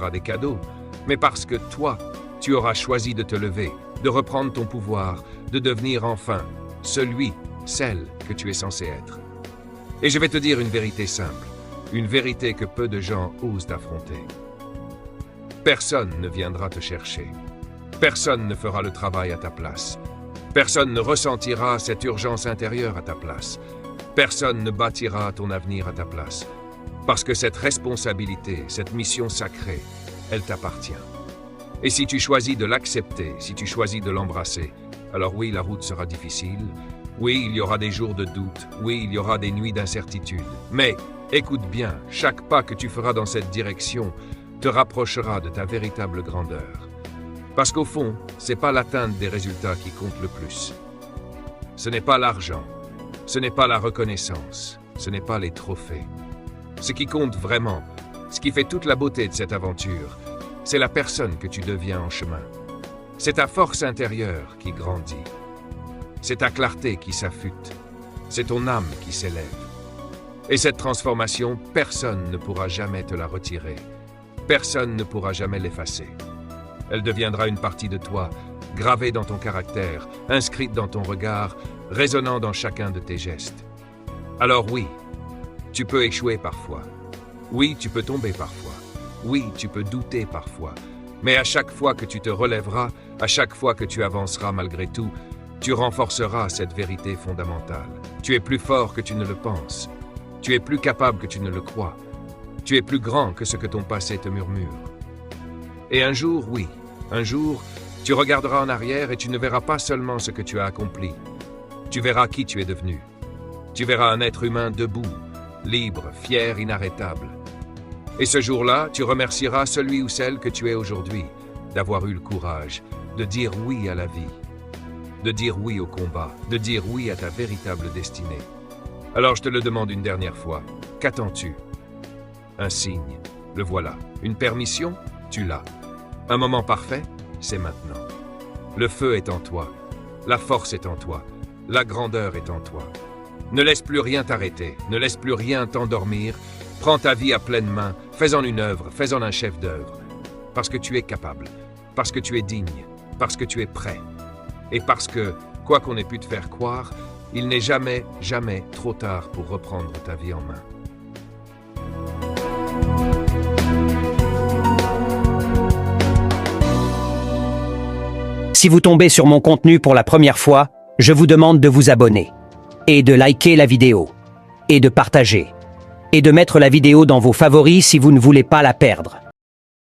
recevras des cadeaux, mais parce que toi, tu auras choisi de te lever, de reprendre ton pouvoir, de devenir enfin celle que tu es censé être. Et je vais te dire une vérité simple, une vérité que peu de gens osent affronter. Personne ne viendra te chercher. Personne ne fera le travail à ta place. Personne ne ressentira cette urgence intérieure à ta place. Personne ne bâtira ton avenir à ta place. Parce que cette responsabilité, cette mission sacrée, elle t'appartient. Et si tu choisis de l'accepter, si tu choisis de l'embrasser, alors oui, la route sera difficile. Oui, il y aura des jours de doute. Oui, il y aura des nuits d'incertitude. Mais écoute bien, chaque pas que tu feras dans cette direction te rapprochera de ta véritable grandeur. Parce qu'au fond, c'est pas l'atteinte des résultats qui compte le plus. Ce n'est pas l'argent, ce n'est pas la reconnaissance, ce n'est pas les trophées. Ce qui compte vraiment, ce qui fait toute la beauté de cette aventure, c'est la personne que tu deviens en chemin. C'est ta force intérieure qui grandit. C'est ta clarté qui s'affûte. C'est ton âme qui s'élève. Et cette transformation, personne ne pourra jamais te la retirer. Personne ne pourra jamais l'effacer. Elle deviendra une partie de toi, gravée dans ton caractère, inscrite dans ton regard, résonnant dans chacun de tes gestes. Alors oui, tu peux échouer parfois. Oui, tu peux tomber parfois. Oui, tu peux douter parfois. Mais à chaque fois que tu te relèveras, à chaque fois que tu avanceras malgré tout, tu renforceras cette vérité fondamentale. Tu es plus fort que tu ne le penses. Tu es plus capable que tu ne le crois. Tu es plus grand que ce que ton passé te murmure. Et un jour, oui, un jour, tu regarderas en arrière et tu ne verras pas seulement ce que tu as accompli. Tu verras qui tu es devenu. Tu verras un être humain debout, libre, fier, inarrêtable. Et ce jour-là, tu remercieras celui ou celle que tu es aujourd'hui, d'avoir eu le courage de dire oui à la vie, de dire oui au combat, de dire oui à ta véritable destinée. Alors je te le demande une dernière fois, qu'attends-tu? Un signe, le voilà. Une permission? Tu l'as. Un moment parfait? C'est maintenant. Le feu est en toi, la force est en toi, la grandeur est en toi. Ne laisse plus rien t'arrêter, ne laisse plus rien t'endormir. Prends ta vie à pleine main, fais-en une œuvre, fais-en un chef d'œuvre. Parce que tu es capable, parce que tu es digne, parce que tu es prêt. Et parce que, quoi qu'on ait pu te faire croire, il n'est jamais, jamais trop tard pour reprendre ta vie en main. Si vous tombez sur mon contenu pour la première fois, je vous demande de vous abonner, et de liker la vidéo, et de partager, et de mettre la vidéo dans vos favoris si vous ne voulez pas la perdre.